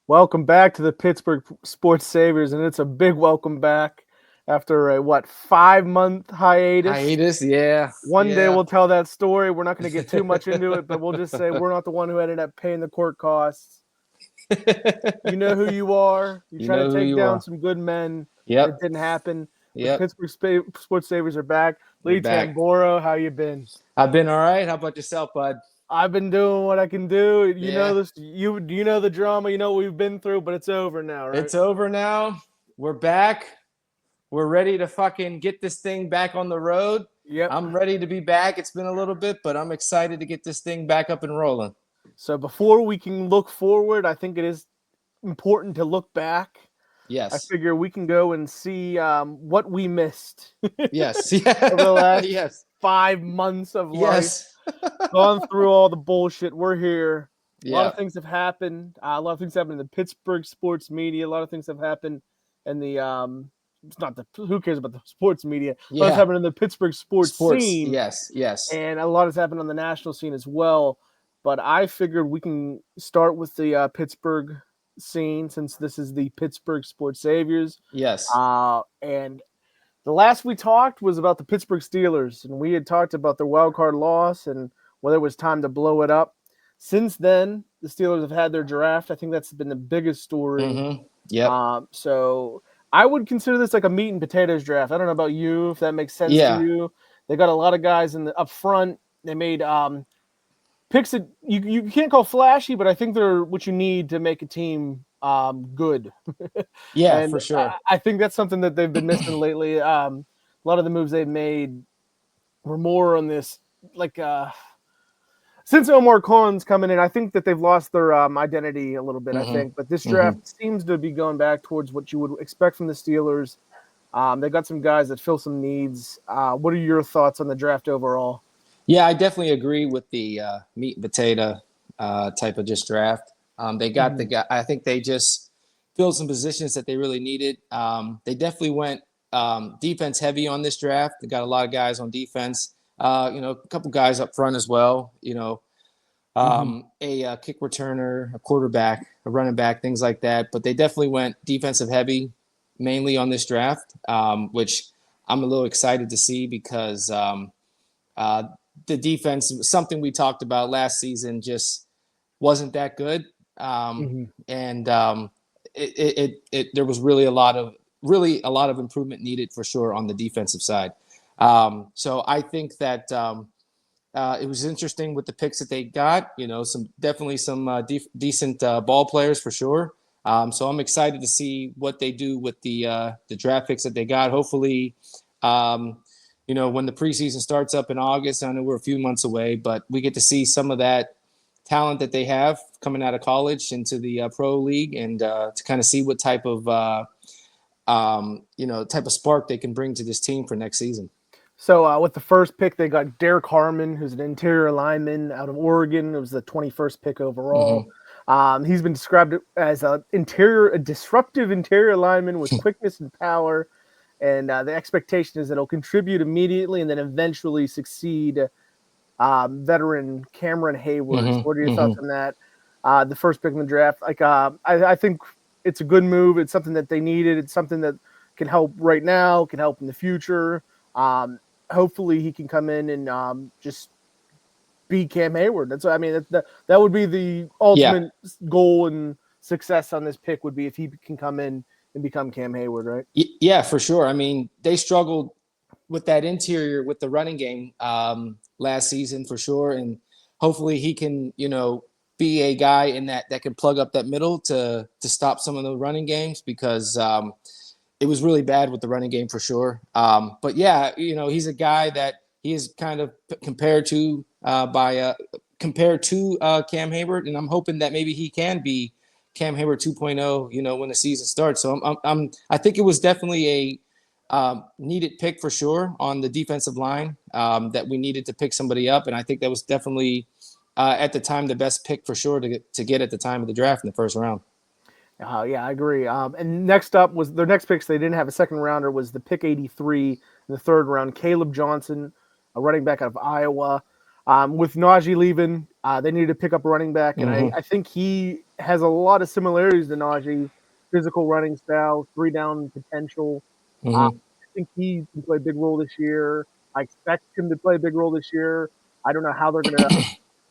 Welcome back to the Pittsburgh Sports Saviors, and it's a big welcome back after a 5-month hiatus. Hiatus, yeah, One day yeah. we'll tell that story. We're not going to get too much into it, but we'll just say we're not the one who ended up paying the court costs. You know who you are. You You try to know who take you down are. some good men, and it Yep, didn't happen. But the yep. Pittsburgh Sports Saviors are back. We're Lee back. Tamboro, how you been? I've been all right. How about yourself, bud? I've been doing what I can do. You know Yeah, this. You know the drama. You know what we've been through, but it's over now, right? it's over now. We're back. We're ready to fucking get this thing back on the road. Yep. I'm ready to be back. It's been a little bit, but I'm excited to get this thing back up and rolling. So before we can look forward, I think it is important to look back. I Yes, figure we can go and see what we missed yes, over the yeah, last yes, 5 months of life. yes, Gone through all the bullshit. We're here. A lot yeah, of things have happened. A lot of things happened in the Pittsburgh sports media. A lot of things have happened in the it's not the who cares about the sports media. A lot has yeah. happened in the Pittsburgh sports Sports, scene, yes, yes, and a lot has happened on the national scene as well. But I figured we can start with the Pittsburgh scene since this is the Pittsburgh Sports Saviors. yes, And the last we talked was about the Pittsburgh Steelers, and we had talked about their wild card loss and whether it was time to blow it up. Since then, the Steelers have had their draft. I think that's been the biggest story. yep, So I would consider this like a meat and potatoes draft. I don't know about you, if that makes sense to yeah. you. They got a lot of guys in the up front. They made picks that you can't call flashy, but I think they're what you need to make a team good. Yeah, And for sure. I think that's something that they've been missing lately. A lot of the moves they've made were more on this, like since Omar Khan's coming in, I think that they've lost their identity a little bit. I hmm think, but this hmm draft seems to be going back towards what you would expect from the Steelers. They got some guys that fill some needs. What are your thoughts on the draft overall? Yeah, I definitely agree with the meat and potato type of just draft. They got the Mhm. guy. I think they just filled some positions that they really needed. They definitely went defense heavy on this draft. They got a lot of guys on defense. A couple guys up front as well. Mhm. A kick returner, a quarterback, a running back, things like that. But they definitely went defensive heavy, mainly on this draft, which I'm a little excited to see because uh, the defense, something we talked about last season, just wasn't that good, Mhm. and there was really a lot of improvement needed for sure on the defensive side. So I think that it was interesting with the picks that they got. Some decent ball players for sure. So I'm excited to see what they do with the draft picks that they got. Hopefully, um, when the preseason starts up in August, I know we're a few months away, but we get to see some of that talent that they have coming out of college into the pro league, and to kind of see what type of spark they can bring to this team for next season. So with the first pick, they got Derek Harmon, who's an interior lineman out of Oregon. It was the 21st pick overall. Mm-hmm. He's been described as a disruptive interior lineman with quickness and power. And the expectation is that he'll contribute immediately and then eventually succeed veteran Cameron Hayward. So Mm-hmm. what are your thoughts Mm-hmm. on that? The first pick in the draft, I think it's a good move. It's something that they needed. It's something that can help right now, can help in the future. Um, Hopefully, he can come in and just be Cam Hayward. That's what I mean. That would be the Yeah. ultimate goal and success on this pick would be if he can come in and become Cam Hayward, right? Yeah, for sure. I mean, they struggled with that interior with the running game last season for sure, and hopefully he can, be a guy in that can plug up that middle to stop some of the running games because it was really bad with the running game for sure. But yeah, he's a guy that he is kind of compared to Cam Hayward, and I'm hoping that maybe he can be Cam Hayward 2.0, when the season starts. So I think it was definitely a needed pick for sure on the defensive line, that we needed to pick somebody up, and I think that was definitely at the time the best pick for sure to get at the time of the draft in the first round. Yeah, I agree. And next up was their next picks. They didn't have a second rounder. Was the pick 83 in the third round? Caleb Johnson, a running back out of Iowa. With Najee leaving, They needed to pick up a running back, and Mm-hmm. I think he has a lot of similarities to Najee. Physical running style, 3-down potential. I Mm-hmm. think he can play a big role this year. I expect him to play a big role this year. I don't know how they're going to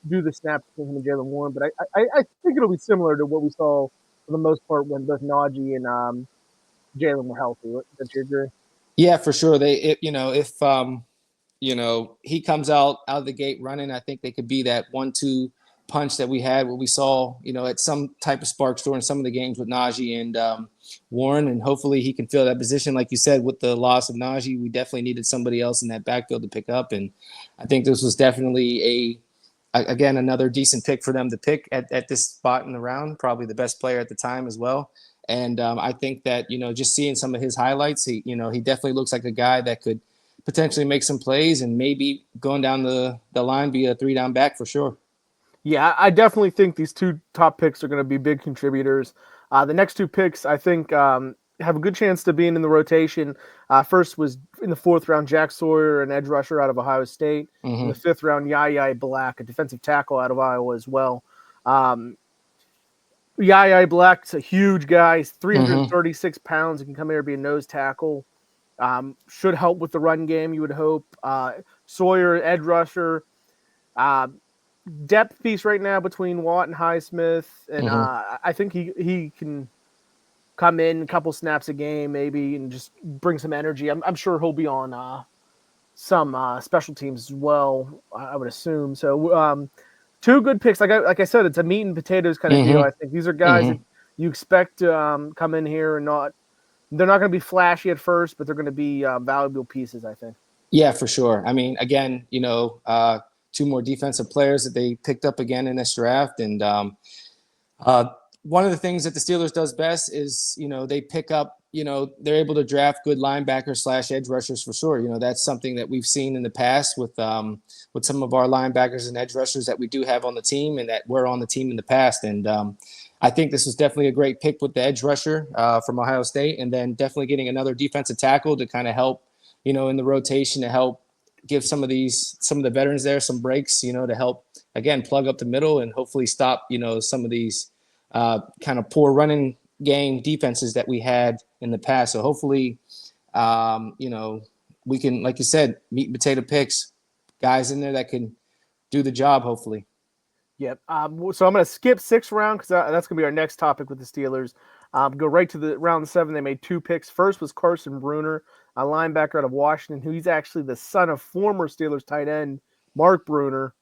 do the snaps between him and Jalen Warren, but I think it'll be similar to what we saw for the most part when both Najee and Jalen were healthy. Don't you agree? Yeah, for sure. If he comes out of the gate running, I think they could be that 1-2 punch that we had, what we saw, at some type of sparks during some of the games with Najee and Warren, and hopefully he can fill that position. Like you said, with the loss of Najee, we definitely needed somebody else in that backfield to pick up, and I think this was definitely again another decent pick for them to pick at this spot in the round. Probably the best player at the time as well. And I think that just seeing some of his highlights, he definitely looks like a guy that could potentially make some plays and maybe going down the line be a 3-down back for sure. Yeah, I definitely think these two top picks are going to be big contributors. The next two picks, I think, have a good chance to being in the rotation. First was in the fourth round, Jack Sawyer, an edge rusher out of Ohio State. In the Mm-hmm. fifth round, Yaya Black, a defensive tackle out of Iowa as well. Yaya Black's a huge guy. He's Mm-hmm. 336 pounds. He can come here and be a nose tackle. Should help with the run game, you would hope. Sawyer, edge rusher. Uh, Depth piece right now between Watt and Highsmith, and Mm-hmm. I think he can come in a couple snaps a game maybe and just bring some energy. I'm sure he'll be on some special teams as well. I would assume so. Two good picks. Like I said, it's a meat and potatoes kind of deal. I Mm-hmm. think these are guys that Mm-hmm. you expect to come in here and not. They're not going to be flashy at first, but they're going to be valuable pieces. I think. Yeah, for sure. I mean, again, two more defensive players that they picked up again in this draft, and Uh, one of the things that the Steelers does best is, they pick up, they're able to draft good linebackers / edge rushers for sure. That's something that we've seen in the past with some of our linebackers and edge rushers that we do have on the team and that were on the team in the past. And I think this was definitely a great pick with the edge rusher from Ohio State, and then definitely getting another defensive tackle to kind of help, in the rotation to help give some of the veterans there some breaks, to help again plug up the middle and hopefully stop, some of these kind of poor running game defenses that we had in the past. So hopefully, we can, like you said, meat and potato picks, guys in there that can do the job. Hopefully. Yep. So I'm going to skip sixth round because that's going to be our next topic with the Steelers. Go right to the round 7. They made 2 picks. First was Carson Bruner, a linebacker out of Washington, who he's actually the son of former Steelers tight end Mark Bruner.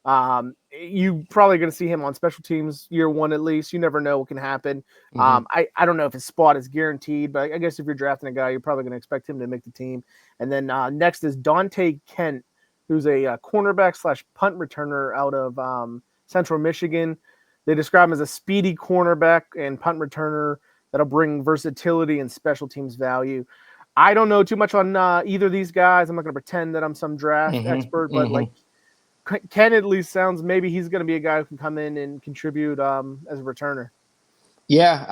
You probably going to see him on special teams year 1 at least. You never know what can happen. Mm-hmm. I don't know if his spot is guaranteed, but I guess if you're drafting a guy, you're probably going to expect him to make the team. And then next is Dante Kent, who's a cornerback / punt returner out of Central Michigan. They describe him as a speedy cornerback and punt returner that'll bring versatility and special teams value. I don't know too much on either of these guys. I'm not going to pretend that I'm some draft expert, Mm-hmm. but like Mm-hmm. Ken at least sounds maybe he's going to be a guy who can come in and contribute as a returner. Yeah.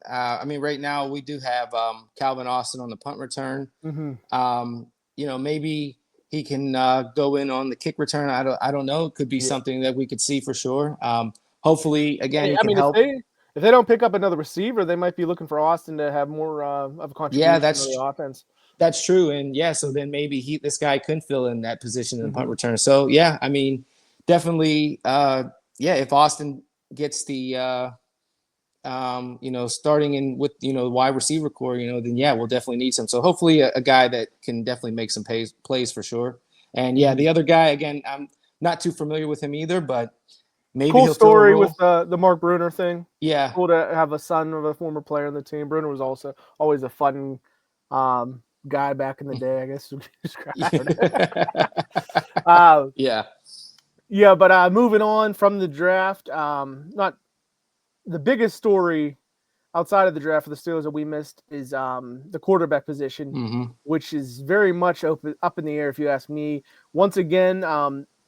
I mean, right now we do have Calvin Austin on the punt return. Mm-hmm. Maybe he can go in on the kick return. I don't know. It could be Yeah. something that we could see for sure. Hopefully, again, Hey, he I can mean, help. if they don't pick up another receiver, they might be looking for Austin to have more of a Yeah, contribution to the that's offense. That's true, and yeah, so then maybe this guy could fill in that position in the punt Mm-hmm. return. So yeah, I mean, definitely, yeah. If Austin gets the, starting in with the wide receiver core, then yeah, we'll definitely need some. So hopefully, a guy that can definitely make some plays for sure. And yeah, Mm-hmm. the other guy again, I'm not too familiar with him either, but maybe Cool he'll fill a story with role. the Mark Bruner thing. Yeah. Cool to have a son of a former player on the team. Bruner was also always a fun guy back in the day, I guess. uh, Yeah. yeah, but moving on from the draft, not the biggest story outside of the draft for the Steelers that we missed is the quarterback position, Mm-hmm. which is very much up in the air, if you ask me. Once again,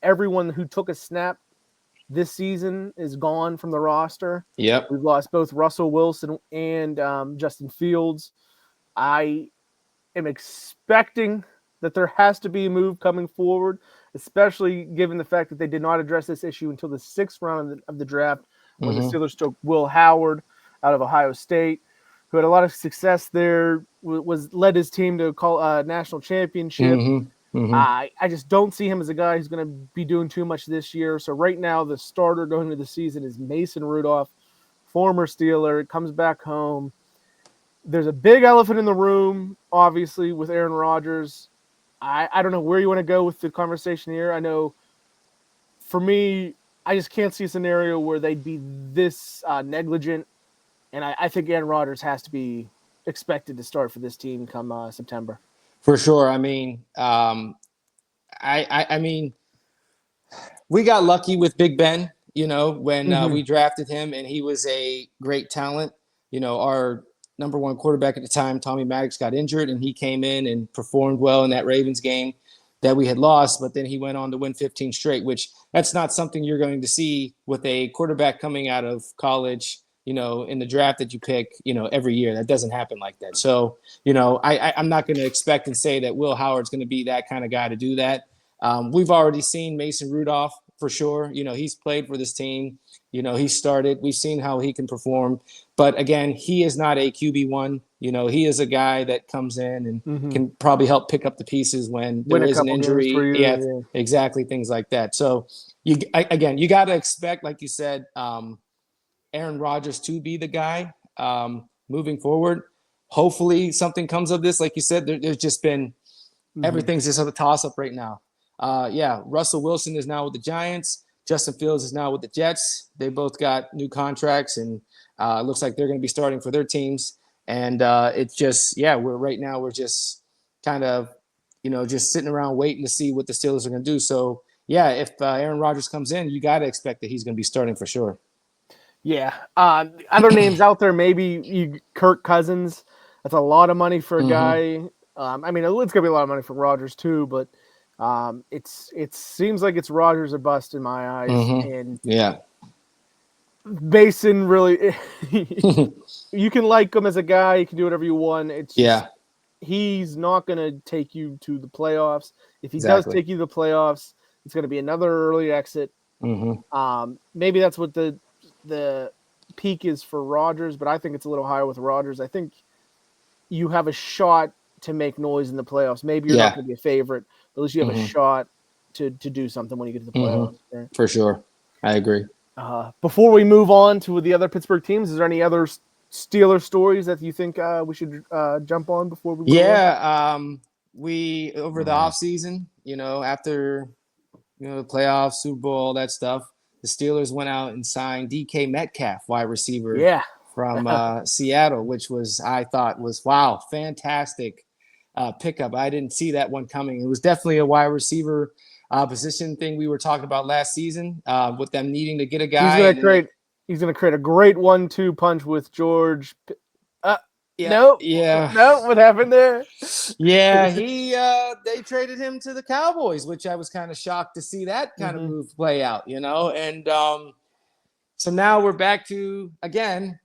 everyone who took a snap this season is gone from the roster. Yep. We've lost both Russell Wilson and Justin Fields. I am expecting that there has to be a move coming forward. especially given the fact that they did not address this issue until the sixth round of the draft, when the Mm-hmm. Steelers took Will Howard out of Ohio State, who had a lot of success there, was led his team to a national championship. Mm-hmm. Mm-hmm. I just don't see him as a guy who's going to be doing too much this year. So right now, the starter going into the season is Mason Rudolph, former Steeler, comes back home. There's a big elephant in the room, obviously, with Aaron Rodgers. I don't know where you want to go with the conversation here. I know, for me, I just can't see a scenario where they'd be this negligent, and I think Aaron Rodgers has to be expected to start for this team come September. For sure. I mean, I mean, we got lucky with Big Ben, when we drafted him, and he was a great talent. Our number one quarterback at the time, Tommy Maddox, got injured, and he came in and performed well in that Ravens game that we had lost, but then he went on to win 15 straight, which that's not something you're going to see with a quarterback coming out of college, in the draft that you pick, every year. That doesn't happen like that. So, I'm not going to expect and say that Will Howard's going to be that kind of guy to do that. We've already seen Mason Rudolph for sure. He's played for this team. He started. We've seen how he can perform. But again, he is not a QB1. He is a guy that comes in and can probably help pick up the pieces when there is an injury. Yeah, exactly, things like that. So, you got to expect, like you said, Aaron Rodgers to be the guy moving forward. Hopefully something comes of this. Like you said, there's just been everything's just a toss-up right now. Russell Wilson is now with the Giants. Justin Fields is now with the Jets. They both got new contracts, and it looks like they're going to be starting for their teams. And it's just, we're just kind of, just sitting around waiting to see what the Steelers are going to do. So, if Aaron Rodgers comes in, you got to expect that he's going to be starting for sure. Yeah. Other names out there, maybe Kirk Cousins. That's a lot of money for a guy. I mean, it's going to be a lot of money for Rodgers too, but it seems like it's Rodgers or bust in my eyes. And Mason really, you can like him as a guy. You can do whatever you want. It's just, he's not going to take you to the playoffs. If he does take you to the playoffs, it's going to be another early exit. Maybe that's what the peak is for Rodgers, but I think it's a little higher with Rodgers. I think you have a shot to make noise in the playoffs. Maybe you're not going to be a favorite, but at least you have a shot to do something when you get to the playoffs. Right? For sure. I agree. Before we move on to the other Pittsburgh teams, is there any other Steelers stories that you think we should jump on before we move on? We, over the offseason, after the playoffs, Super Bowl, all that stuff, the Steelers went out and signed DK Metcalf, wide receiver from Seattle, which I thought was, wow, fantastic pickup. I didn't see that one coming. It was definitely a wide receiver position thing we were talking about last season with them needing to get a guy. He's going to create a great 1-2 punch with George. No, what happened there? They traded him to the Cowboys, which I was kind of shocked to see that kind of move play out, and so now we're back to, again,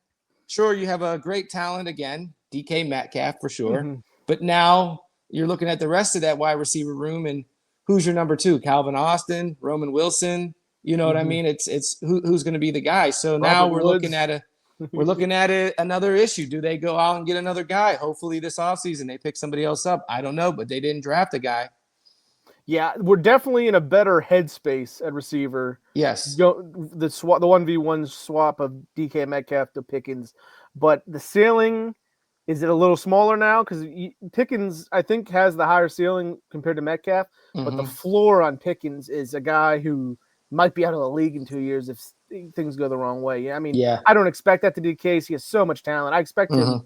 sure, you have a great talent again, DK Metcalf for sure, but now you're looking at the rest of that wide receiver room, and who's your number two? Calvin Austin, Roman Wilson, you know what I mean? It's who's going to be the guy. So now we're looking at another issue. Do they go out and get another guy? Hopefully this offseason they pick somebody else up. I don't know, but they didn't draft a guy. Yeah, we're definitely in a better headspace at receiver. Yes. The 1v1 swap of DK Metcalf to Pickens. But the ceiling, is it a little smaller now? Because Pickens, I think, has the higher ceiling compared to Metcalf. But the floor on Pickens is a guy who might be out of the league in 2 years if things go the wrong way. I mean, I don't expect that to be the case. He has so much talent. I expect him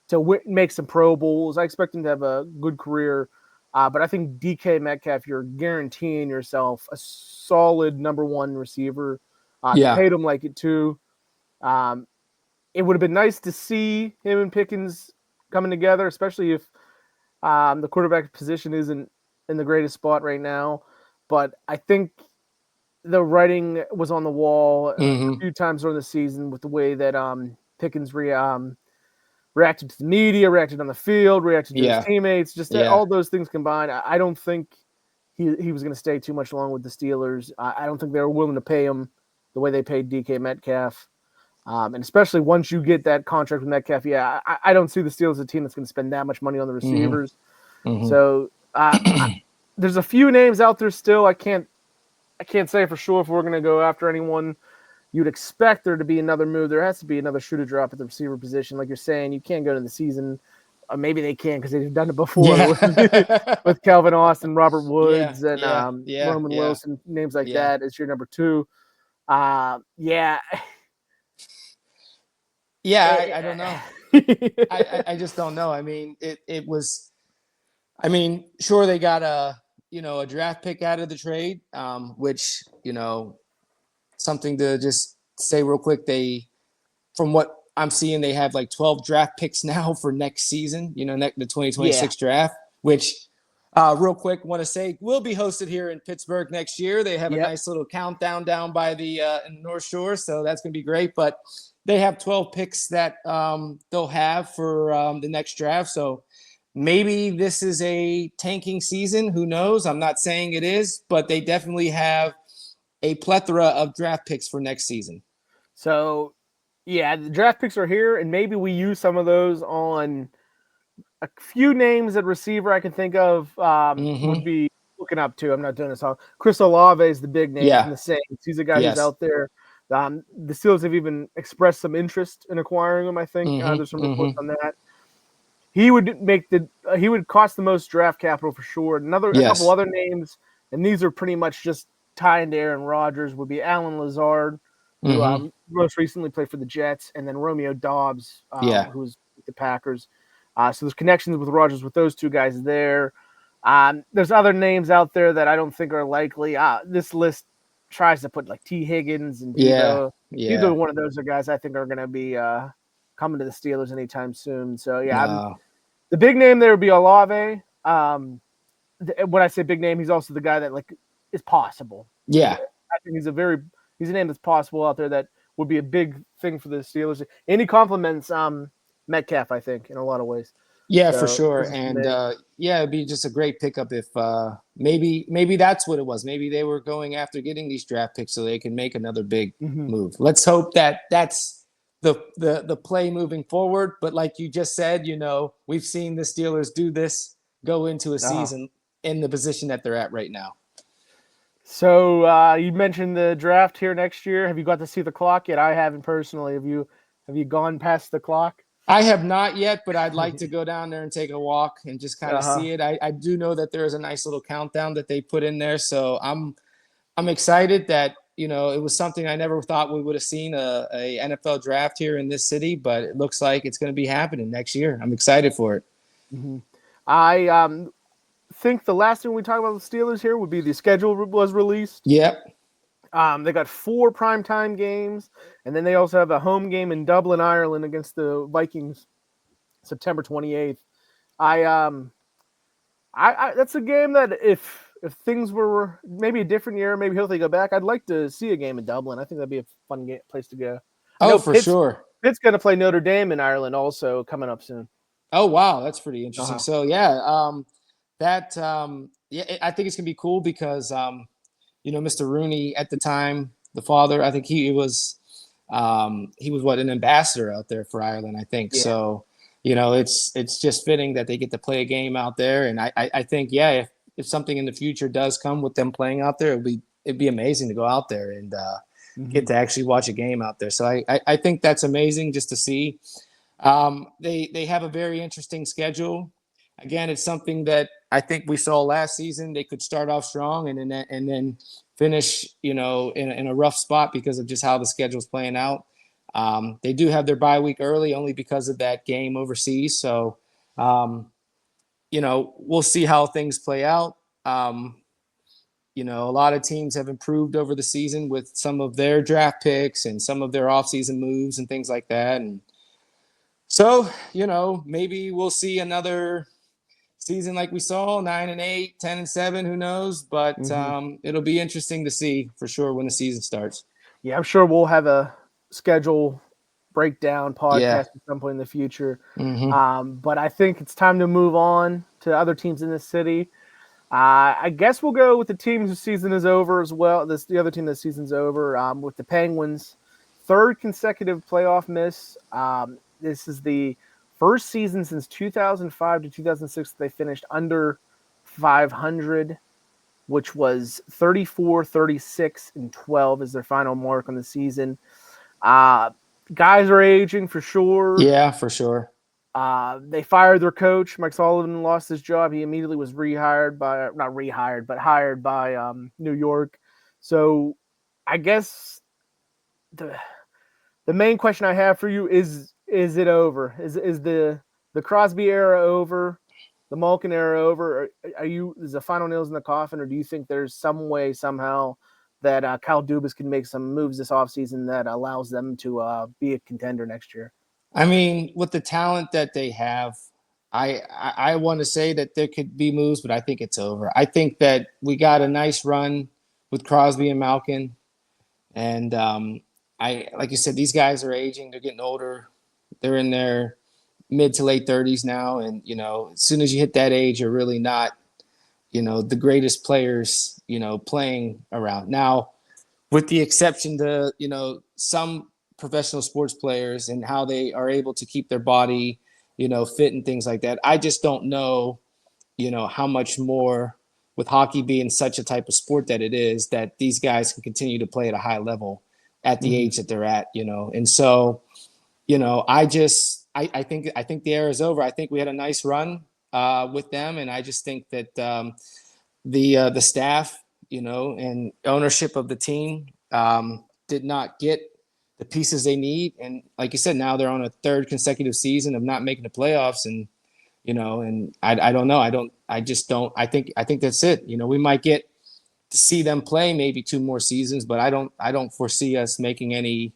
to make some Pro Bowls. I expect him to have a good career. But I think DK Metcalf, you're guaranteeing yourself a solid number one receiver. You paid him like it too. It would have been nice to see him and Pickens coming together, especially if the quarterback position isn't in the greatest spot right now. But I think the writing was on the wall a few times during the season with the way that Pickens reacted to the media, reacted on the field, reacted to his teammates, just all those things combined. I don't think he was going to stay too much long with the Steelers. I don't think they were willing to pay him the way they paid DK Metcalf. And especially once you get that contract with Metcalf, I don't see the Steelers as a team that's going to spend that much money on the receivers. Mm-hmm. So there's a few names out there still. I can't say for sure if we're going to go after anyone. You'd expect there to be another move. There has to be another shoe to drop at the receiver position. Like you're saying, you can't go to the season. Maybe they can because they've done it before with Calvin Austin, Robert Woods, and Roman Wilson, names like that as your number two. I don't know. I just don't know. I mean, it was. I mean, sure they got a draft pick out of the trade, which something to just say real quick. From what I'm seeing, they have like 12 draft picks now for next season. The 2026 draft, which real quick want to say will be hosted here in Pittsburgh next year. They have a nice little countdown down by the in the North Shore, so that's going to be great. But they have 12 picks that they'll have for the next draft. So maybe this is a tanking season. Who knows? I'm not saying it is, but they definitely have a plethora of draft picks for next season. So, the draft picks are here, and maybe we use some of those on a few names at receiver I can think of would be looking up to. I'm not doing this all. Chris Olave is the big name from the Saints. He's a guy who's out there. The Steelers have even expressed some interest in acquiring him. I think there's some reports on that. He would he would cost the most draft capital for sure. A couple other names, and these are pretty much just tying to Aaron Rodgers, would be Alan Lazard, who most recently played for the Jets, and then Romeo Doubs, who was with the Packers. So there's connections with Rodgers with those two guys there. There's other names out there that I don't think are likely. This list tries to put like T. Higgins and Debo. Either one of those are guys I think are going to be coming to the Steelers anytime soon. So the big name there would be Olave. When I say big name, he's also the guy that is possible. Yeah, I think he's a name that's possible out there that would be a big thing for the Steelers. And he complements Metcalf, I think, in a lot of ways. Yeah, for sure. And it'd be just a great pickup if maybe that's what it was. Maybe they were going after getting these draft picks so they can make another big move. Let's hope that that's the play moving forward. But like you just said, we've seen the Steelers do this, go into a season in the position that they're at right now. So you mentioned the draft here next year. Have you got to see the clock yet? I haven't personally. Have you gone past the clock? I have not yet, but I'd like to go down there and take a walk and just kind of see it. I do know that there is a nice little countdown that they put in there, so I'm excited that it was something I never thought we would have seen a NFL draft here in this city, but it looks like it's going to be happening next year. I'm excited for it. I think the last thing we talk about the Steelers here would be the schedule was released. Yep. They got 4 primetime games, and then they also have a home game in Dublin, Ireland against the Vikings, September 28th. I that's a game that if things were maybe a different year, maybe hopefully go back, I'd like to see a game in Dublin. I think that'd be a fun place to go. For sure. Pitt's going to play Notre Dame in Ireland also coming up soon. Oh, wow. That's pretty interesting. So, I think it's going to be cool because Mr. Rooney at the time, the father, I think he was an ambassador out there for Ireland, I think. Yeah. So, it's just fitting that they get to play a game out there. And I think, if something in the future does come with them playing out there, it'd be amazing to go out there and get to actually watch a game out there. So I think that's amazing just to see. They have a very interesting schedule. Again, it's something that I think we saw last season. They could start off strong and then finish, in a rough spot because of just how the schedule's playing out. They do have their bye week early only because of that game overseas. So, we'll see how things play out. A lot of teams have improved over the season with some of their draft picks and some of their offseason moves and things like that. And so, maybe we'll see another season like we saw, 9-8, 10-7, who knows? But it'll be interesting to see for sure when the season starts. Yeah, I'm sure we'll have a schedule breakdown podcast at some point in the future. But I think it's time to move on to other teams in this city. I guess we'll go with the team whose season is over as well. The other team this season's over with the Penguins. Third consecutive playoff miss. This is the first season since 2005 to 2006 they finished under 500, which was 34, 36, and 12 is their final mark on the season. Guys are aging for sure. Yeah, for sure. They fired their coach. Mike Sullivan lost his job. He immediately was hired by New York. So I guess the main question I have for you is it over? Is the Crosby era over? The Malkin era over? Is the final nails in the coffin, or do you think there's some way, somehow, that Kyle Dubas can make some moves this offseason that allows them to be a contender next year? I mean, with the talent that they have, I want to say that there could be moves, but I think it's over. I think that we got a nice run with Crosby and Malkin, and like you said, these guys are aging. They're getting older. They're in their mid to late 30s now, and as soon as you hit that age, you're really not, the greatest players, playing around now, with the exception to some professional sports players and how they are able to keep their body, fit and things like that. I just don't know, how much more, with hockey being such a type of sport that it is, that these guys can continue to play at a high level at the age that they're at, and so, I think the era is over. I think we had a nice run with them, and I just think that the staff, and ownership of the team did not get the pieces they need. And like you said, now they're on a third consecutive season of not making the playoffs. And, and I don't know. I think that's it. We might get to see them play maybe 2 more seasons, but I don't foresee us making any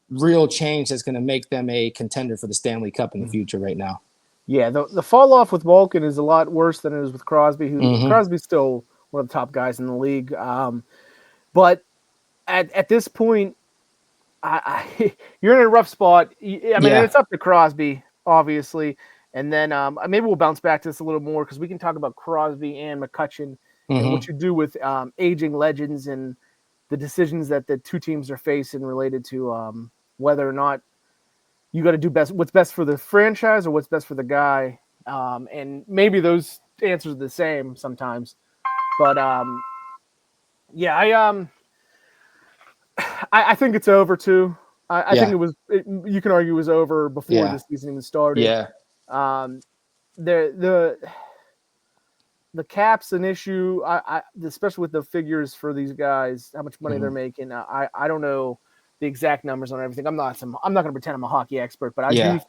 real change that's going to make them a contender for the Stanley Cup in the future right now. Yeah, the fall off with Malkin is a lot worse than it is with Crosby. Crosby's still one of the top guys in the league. But at this point, you're in a rough spot. I mean, it's up to Crosby, obviously. And then maybe we'll bounce back to this a little more because we can talk about Crosby and McCutchen and what you do with aging legends and the decisions that the two teams are facing related to whether or not you got to do what's best for the franchise or what's best for the guy. And maybe those answers are the same sometimes. But I think it's over too. I think you can argue it was over before the season even started. Yeah. The cap's an issue. Especially with the figures for these guys, how much money they're making. I don't know the exact numbers on everything. I'm not going to pretend I'm a hockey expert, but I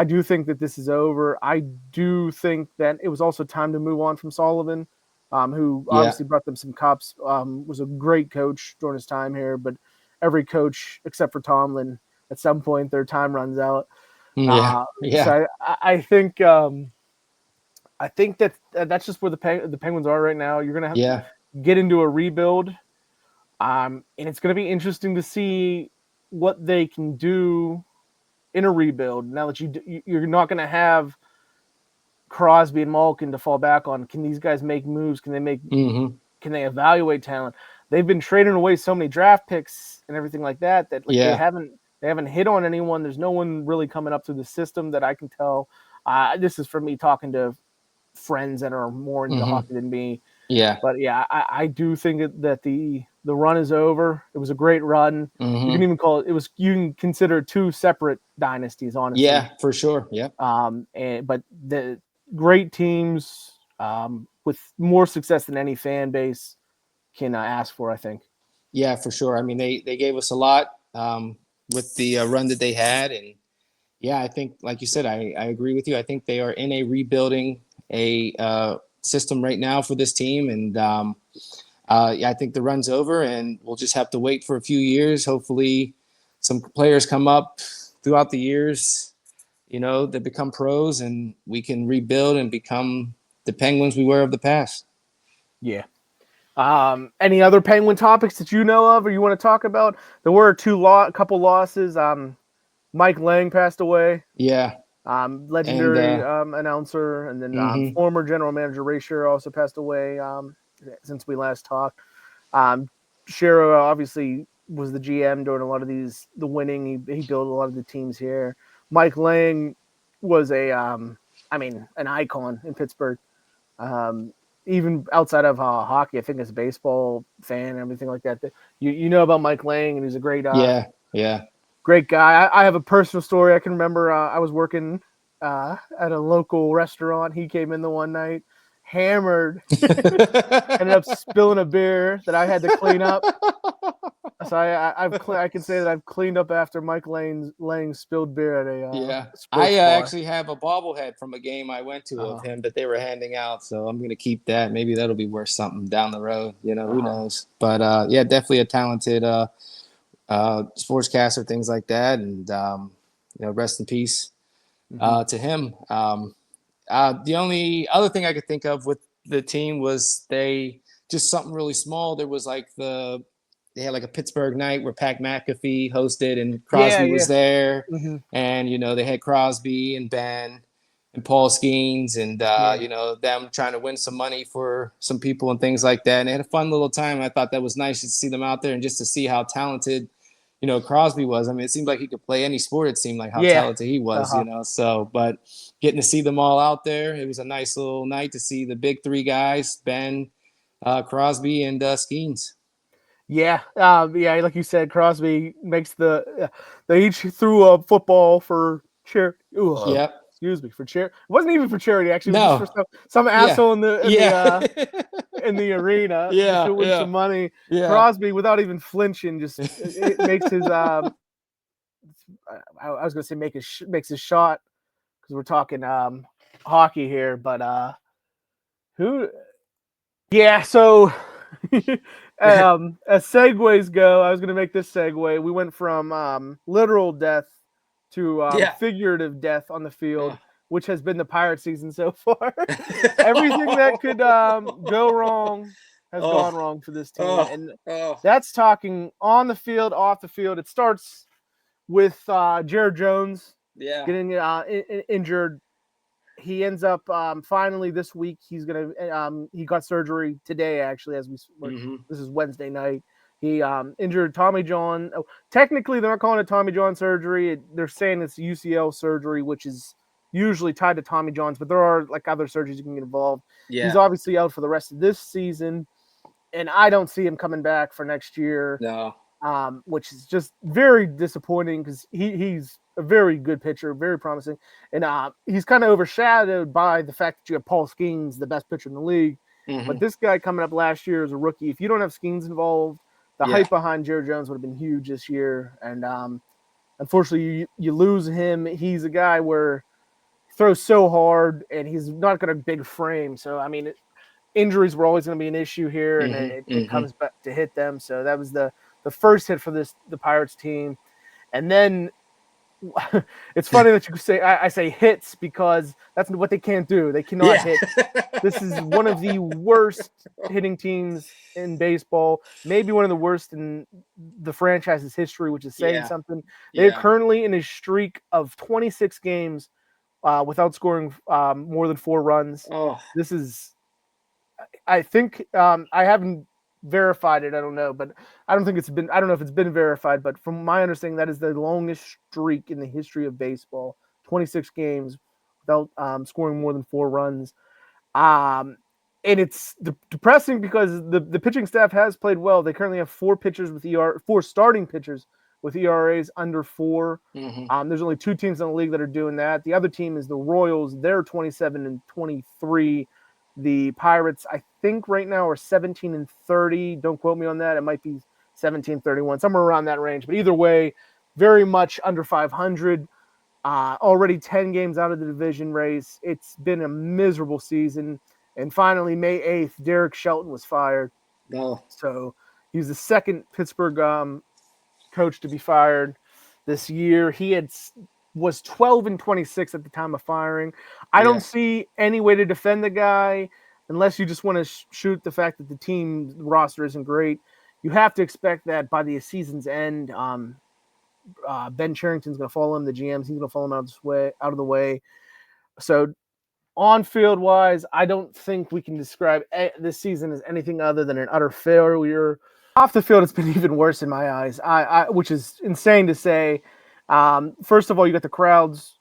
do think that this is over. I do think that it was also time to move on from Sullivan, who obviously brought them some cups, was a great coach during his time here, but every coach except for Tomlin, at some point their time runs out. So I think that that's just where the Penguins are right now. You're going to have to get into a rebuild. And it's going to be interesting to see what they can do in a rebuild. Now that you're not going to have Crosby and Malkin to fall back on. Can these guys make moves? Can they evaluate talent? They've been trading away so many draft picks and everything like that they haven't hit on anyone. There's no one really coming up through the system that I can tell. This is from me talking to friends that are more into hockey than me. Yeah. But I do think that the run is over. It was a great run. You can even call it. You can consider 2 separate dynasties, honestly. Yeah, for sure. Yeah. But the great teams with more success than any fan base can ask for, I think. Yeah, for sure. I mean, they gave us a lot with the run that they had, and I think, like you said, I agree with you. I think they are in a rebuilding system right now for this team, and I think the run's over, and we'll just have to wait for a few years. Hopefully, some players come up throughout the years, that become pros, and we can rebuild and become the Penguins we were of the past. Yeah. Any other Penguin topics that you know of or you want to talk about? There were a couple losses. Mike Lang passed away. Yeah. And Legendary announcer, and then mhm. former general manager Ray Shero also passed away since we last talked. Um, Shero obviously was the GM during a lot of the winning. He built a lot of the teams here. Mike Lang was an icon in Pittsburgh. Um, Even outside of hockey, I think as a baseball fan and everything like that, you know about Mike Lang, and he's a Yeah, yeah. great guy. I have a personal story. I can remember I was working at a local restaurant. He came in the one night, hammered, ended up spilling a beer that I had to clean up. So I can say that I've cleaned up after Mike Lang's spilled beer at a Yeah, I sports bar. actually have a bobblehead from a game I went to of Uh-huh. him that they were handing out, so I'm gonna keep that. Maybe that'll be worth something down the road. Who Uh-huh. knows? But yeah, definitely a talented sportscaster, things like that, and rest in peace Mm-hmm. to him. The only other thing I could think of with the team was they just something really small. There was like they had like a Pittsburgh night where Pat McAfee hosted and Yeah, Crosby yeah. was there, Mm-hmm. and they had Crosby and Ben and Paul Skeens and Yeah. them trying to win some money for some people and things like that. And they had a fun little time. I thought that was nice to see them out there and just to see how talented Crosby was. I mean, it seemed like he could play any sport. It seemed like how Yeah. talented he was. Uh-huh. So but getting to see them all out there, it was a nice little night to see the big three guys: Ben, Crosby, and Skeens. Yeah, yeah, like you said, Crosby makes they each threw a football for charity. Yep. Excuse me, for charity. It wasn't even for charity. Actually, it was just for No. some Yeah. asshole Yeah. in the arena just Yeah. to win Yeah. some money. Yeah. Crosby, without even flinching, just it makes his I was gonna say makes his shot because we're talking hockey here, but who yeah, so as segues go, I was going to make this segue. We went from literal death to Yeah. figurative death on the field, Oh. which has been the Pirate season so far. Everything that could go wrong has Oh. gone wrong for this team. Oh. And Oh. that's talking on the field, off the field. It starts with Jared Jones Yeah. getting injured. He ends up finally this week. He got surgery today actually as Mm-hmm. this is Wednesday night. He injured Tommy John. Oh, technically, they're not calling it Tommy John surgery. They're saying it's UCL surgery, which is usually tied to Tommy John's, but there are like other surgeries you can get involved. He's Yeah. obviously out for the rest of this season, and I don't see him coming back for next year, No. which is just very disappointing because he's a very good pitcher, very promising, and he's kind of overshadowed by the fact that you have Paul Skeens, the best pitcher in the league. But Mm-hmm. this guy coming up last year as a rookie, if you don't have Skeens involved, the Yeah. hype behind Jared Jones would have been huge this year. And unfortunately, you lose him. He's a guy where he throws so hard, and he's not got a big frame. So I mean, injuries were always going to be an issue here, and Mm-hmm. it Mm-hmm. comes back to hit them. So that was the first hit for the Pirates team, and then it's funny that you say I say hits because that's what they can't do. They cannot Yeah. hit. This is one of the worst hitting teams in baseball, maybe one of the worst in the franchise's history, which is saying Yeah. something. They're Yeah. currently in a streak of 26 games without scoring more than 4 runs. Oh. This is, I think, I haven't verified it. I don't know, but I don't think it's been. I don't know if it's been verified, but from my understanding, that is the longest streak in the history of baseball. 26 games without scoring more than 4 runs. Um, and it's depressing because the pitching staff has played well. They currently have 4 pitchers with four starting pitchers with ERAs under 4. Mm-hmm. There's only 2 teams in the league that are doing that. The other team is the Royals. They're 27 and 23. The Pirates, I think, right now are 17 and 30. Don't quote me on that. It might be 17-31, somewhere around that range. But either way, very much under 500. Already 10 games out of the division race. It's been a miserable season. And finally, May 8th, Derek Shelton was fired. No. So he's the second Pittsburgh coach to be fired this year. He was 12 and 26 at the time of firing. I don't see any way to defend the guy unless you just want to shoot the fact that the team roster isn't great. You have to expect that by the season's end, Ben Charrington's going to follow him. The GMs, he's going to follow him out of the way. So on field wise, I don't think we can describe this season as anything other than an utter failure. Off the field, it's been even worse in my eyes, which is insane to say. First of all, you got the crowds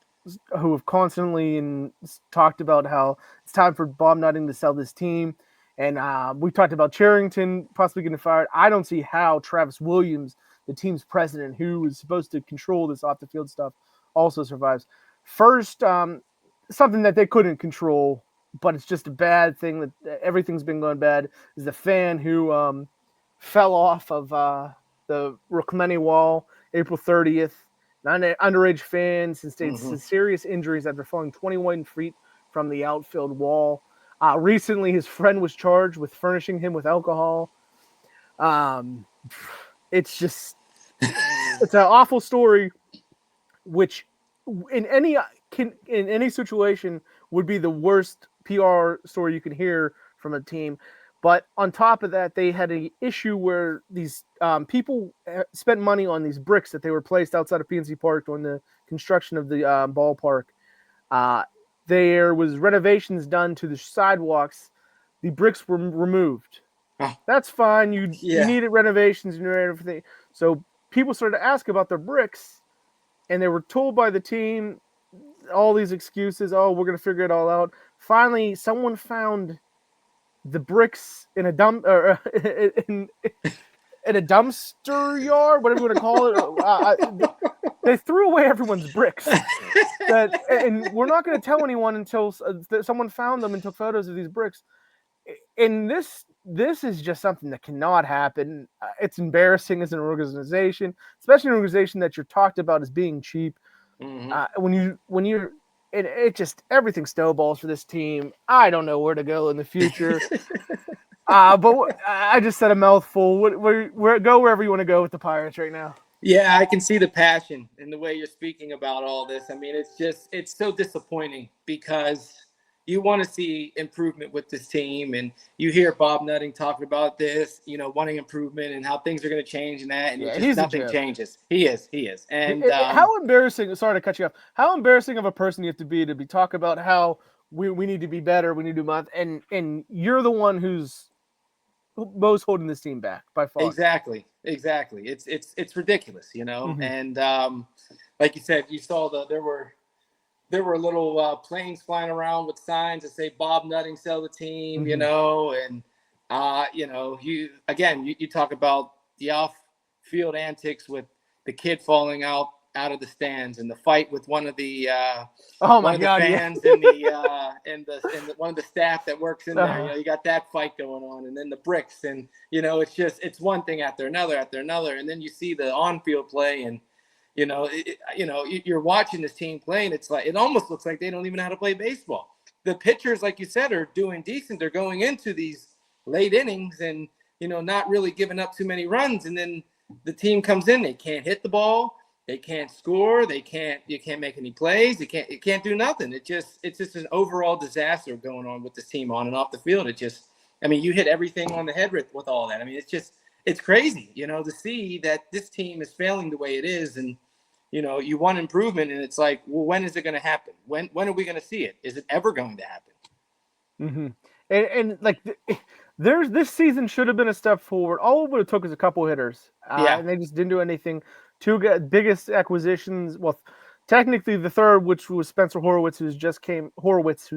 who have constantly talked about how it's time for Bob Nutting to sell this team. And we talked about Charrington possibly getting fired. I don't see how Travis Williams, the team's president, who is supposed to control this off-the-field stuff, also survives. First, something that they couldn't control, but it's just a bad thing that everything's been going bad, is the fan who fell off of the Rukmeni wall April 30th. An underage fan sustained serious injuries after falling 21 feet from the outfield wall. Recently, his friend was charged with furnishing him with alcohol. It's an awful story, which in any situation would be the worst PR story you can hear from a team. But on top of that, they had an issue where these people spent money on these bricks that they were placed outside of PNC Park during the construction of the ballpark. There was renovations done to the sidewalks. The bricks were removed. Oh. That's fine. You needed renovations and everything. So people started to ask about their bricks, and they were told by the team all these excuses. Oh, we're going to figure it all out. Finally, someone found the bricks in a in a dumpster yard, whatever you want to call it. They threw away everyone's bricks. And we're not going to tell anyone until someone found them and took photos of these bricks. And this is just something that cannot happen. It's embarrassing as an organization, especially an organization that you're talked about as being cheap. When you're it just everything snowballs for this team. I don't know where to go in the future. But I just said a mouthful. Go wherever you want to go with the Pirates right now. Yeah, I can see the passion in the way you're speaking about all this. I mean, it's so disappointing because you want to see improvement with this team, and you hear Bob Nutting talking about this, wanting improvement and how things are going to change and that, and nothing changes. He is. And how embarrassing! Sorry to cut you off. How embarrassing of a person you have to be talk about how we need to be better, we need to do more, and you're the one who's most holding this team back by far. Exactly. It's ridiculous, And like you said, you saw there were little planes flying around with signs that say Bob Nutting sell the team, and you talk about the off-field antics with the kid falling out of the stands and the fight with one of the fans and the one of the staff that works in there. You got that fight going on, and then the bricks, and it's one thing after another, and then you see the on-field play, and you're watching this team play, and it's like it almost looks like they don't even know how to play baseball. The pitchers, like you said, are doing decent. They're going into these late innings and not really giving up too many runs, and then the team comes in, they can't hit the ball. They can't score. You can't make any plays. You can't do nothing. It's just an overall disaster going on with this team on and off the field. You hit everything on the head with all that. I mean, it's crazy, to see that this team is failing the way it is. And, you want improvement, and it's like, well, when is it going to happen? When are we going to see it? Is it ever going to happen? Mm-hmm. This season should have been a step forward. All it would have took is a couple hitters. And they just didn't do anything. Two biggest acquisitions. Well, technically the third, which was Spencer Horwitz, who's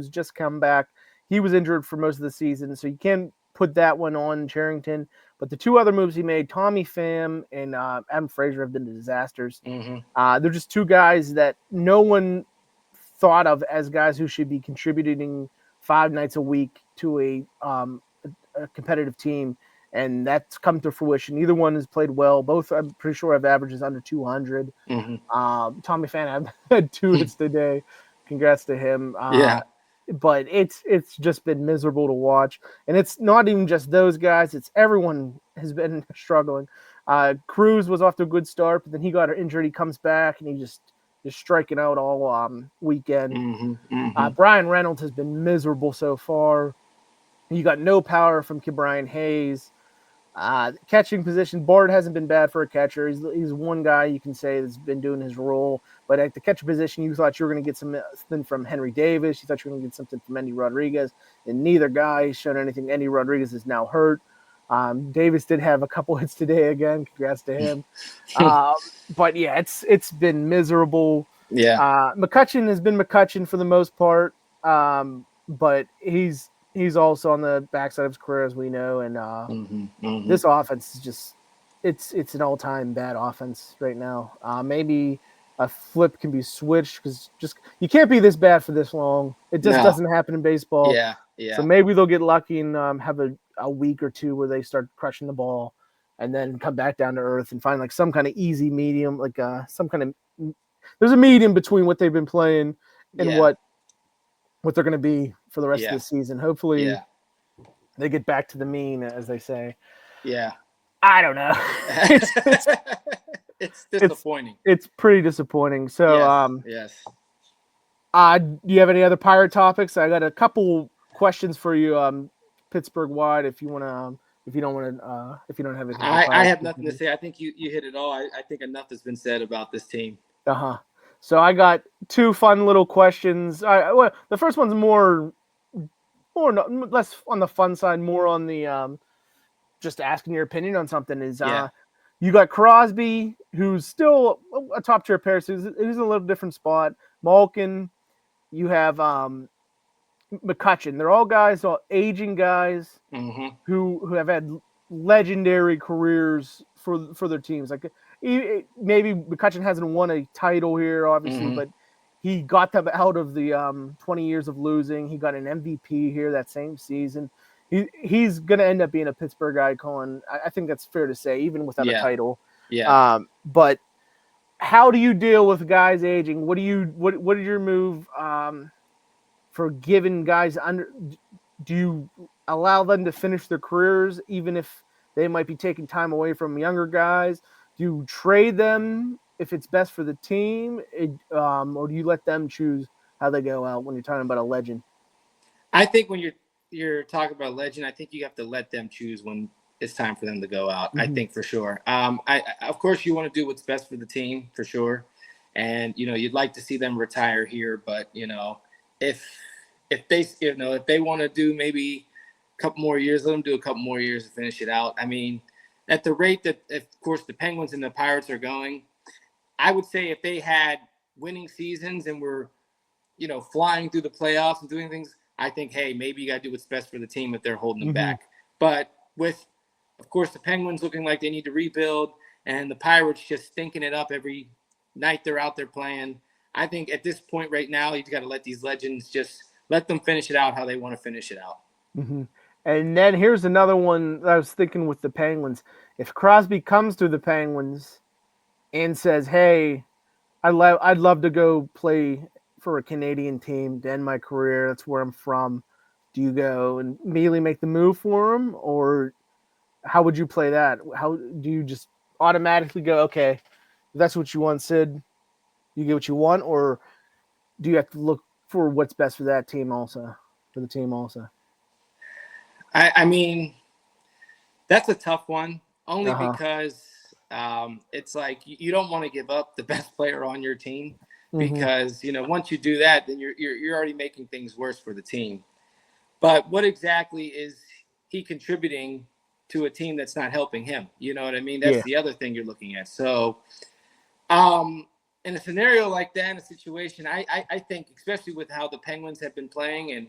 just come back. He was injured for most of the season, so you can't put that one on Charrington. But the two other moves he made, Tommy Pham and Adam Frazier, have been disasters. They're just two guys that no one thought of as guys who should be contributing 5 nights a week to a competitive team. And that's come to fruition. Neither one has played well. Both, I'm pretty sure, have averages under 200. Tommy Pham had 2 hits today. Congrats to him. But it's just been miserable to watch. And it's not even just those guys. It's everyone has been struggling. Cruz was off to a good start, but then he got injured. He comes back, and he just is striking out all weekend. Brian Reynolds has been miserable so far. You got no power from Brian Hayes. Catching position, Bard hasn't been bad for a catcher. He's one guy you can say that's been doing his role. But at the catcher position, you thought you were going to get something from Henry Davis. You thought you were going to get something from Endy Rodriguez. And neither guy has shown anything. Endy Rodriguez is now hurt. Davis did have a couple hits today again. Congrats to him. But yeah, it's been miserable. Yeah. McCutchen has been McCutchen for the most part. But he's also on the backside of his career, as we know. And this offense is just it's an all-time bad offense right now. Maybe a flip can be switched because just you can't be this bad for this long. It just doesn't happen in baseball. Yeah. So maybe they'll get lucky and have a week or two where they start crushing the ball and then come back down to earth and find like some kind of easy medium, like some kind of there's a medium between what they've been playing and what they're going to be for the rest of the season. Hopefully they get back to the mean, as they say. Yeah. I don't know. It's disappointing. It's pretty disappointing. So, yes. Do you have any other Pirate topics? I got a couple questions for you, Pittsburgh wide. If you want to, if you don't have anything. I have nothing to say. I think you hit it all. I think enough has been said about this team. So I got two fun little questions. The first one's less on the fun side, more on the just asking your opinion on something. You got Crosby, who's still a top tier player. So it is a little different spot. Malkin, you have McCutchen. They're all guys, all aging guys who have had legendary careers for their teams. Like maybe McCutchen hasn't won a title here, obviously, but he got them out of the 20 years of losing. He got an MVP here that same season. He's going to end up being a Pittsburgh icon. I think that's fair to say, even without a title. Yeah. But how do you deal with guys aging? What is your move for giving guys under? Do you allow them to finish their careers even if they might be taking time away from younger guys? Do you trade them if it's best for the team, or do you let them choose how they go out when you're talking about a legend? I think when you're talking about a legend, I think you have to let them choose when it's time for them to go out. I think for sure. Of course, you want to do what's best for the team for sure, and you'd like to see them retire here. But if they want to do maybe a couple more years, let them do a couple more years to finish it out. I mean, at the rate that, of course, the Penguins and the Pirates are going, I would say if they had winning seasons and were, flying through the playoffs and doing things, I think, hey, maybe you got to do what's best for the team if they're holding them back. But with, of course, the Penguins looking like they need to rebuild and the Pirates just stinking it up every night they're out there playing, I think at this point right now, you've got to let these legends just let them finish it out how they want to finish it out. And then here's another one that I was thinking with the Penguins. If Crosby comes to the Penguins and says, hey, I'd love to go play for a Canadian team to end my career. That's where I'm from. Do you go and immediately make the move for him, or how would you play that? How do you just automatically go, okay, if that's what you want, Sid, you get what you want, or do you have to look for what's best for that team also, for the team also? I mean, that's a tough one, only because it's like you don't want to give up the best player on your team because, once you do that, then you're already making things worse for the team. But what exactly is he contributing to a team that's not helping him? You know what I mean? That's the other thing you're looking at. So in a scenario like that, in a situation, I think, especially with how the Penguins have been playing and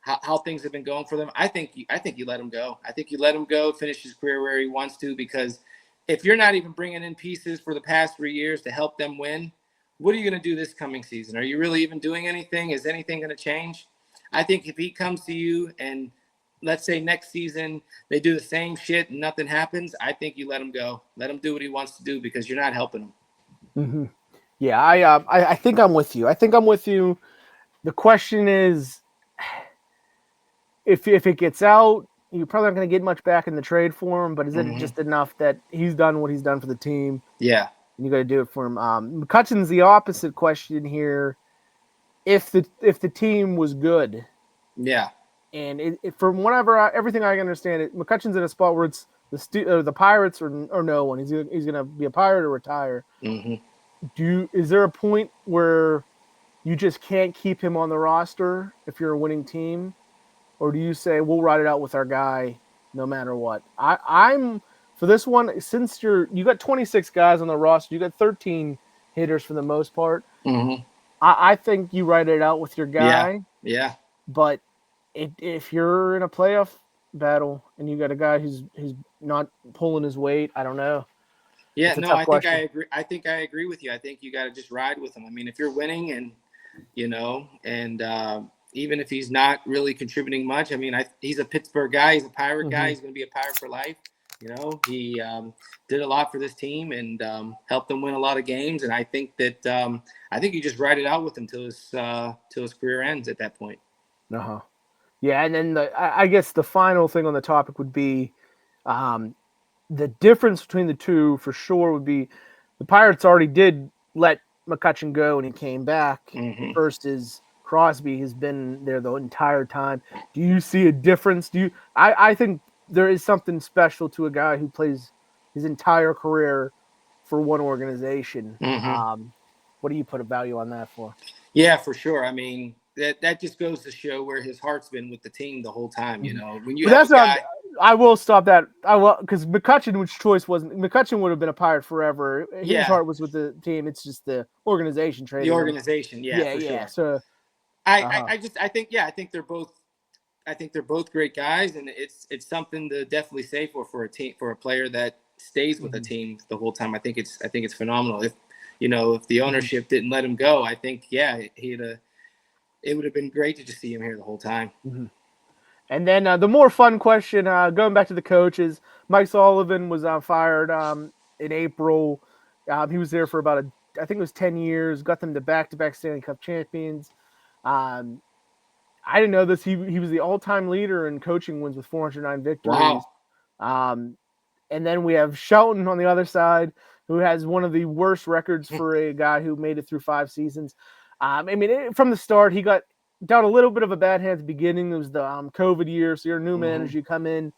how things have been going for them, I think you let him go. I think you let him go, finish his career where he wants to, because if you're not even bringing in pieces for the past 3 years to help them win, what are you going to do this coming season? Are you really even doing anything? Is anything going to change? I think if he comes to you and let's say next season they do the same shit and nothing happens, I think you let him go. Let him do what he wants to do because you're not helping him. Yeah, I think I'm with you. The question is, if it gets out, you're probably not going to get much back in the trade for him, but is it just enough that he's done what he's done for the team? Yeah. And you got to do it for him. McCutchen's the opposite question here. If the team was good. Yeah. And from everything I understand, McCutchen's in a spot where it's the Pirates or no one. He's gonna be a Pirate or retire. Mm-hmm. Is there a point where you just can't keep him on the roster if you're a winning team, or do you say we'll ride it out with our guy no matter what? I'm for this one, since you got 26 guys on the roster, you got 13 hitters for the most part. Mm-hmm. I think you ride it out with your guy. Yeah. But if you're in a playoff battle and you got a guy who's not pulling his weight, I don't know. Yeah, no, I think I agree. I think I agree with you. I think you got to just ride with him. I mean, if you're winning and even if he's not really contributing much, I mean, he's a Pittsburgh guy. He's a Pirate guy. He's going to be a Pirate for life. He did a lot for this team and helped them win a lot of games. And I think that you just ride it out with him till his career ends at that point. Yeah, and then I guess the final thing on the topic would be the difference between the two for sure would be the Pirates already did let McCutchen go and he came back. Versus Crosby has been there the entire time. Do you see a difference? I think there is something special to a guy who plays his entire career for one organization. What do you put a value on that for? Yeah, for sure. I mean, that just goes to show where his heart's been with the team the whole time. When you have a guy. I will stop that. I will, because McCutchen, which choice wasn't McCutchen would have been a Pirate forever. His heart was with the team. It's just the organization trade. The organization, sure. So I think they're both. I think they're both great guys, and it's something to definitely say for a team, for a player that stays with a team the whole time. I think it's phenomenal. If the ownership didn't let him go, I think it would have been great to just see him here the whole time. And then the more fun question, going back to the coaches, Mike Sullivan was fired in April. He was there for about I think it was 10 years, got them to back-to-back Stanley Cup champions. I didn't know this. He was the all-time leader in coaching wins with 409 victories. Wow. And then we have Shelton on the other side, who has one of the worst records for a guy who made it through 5 seasons. From the start, he got down a little bit of a bad hand at the beginning. It was the COVID year, so your new manager come in.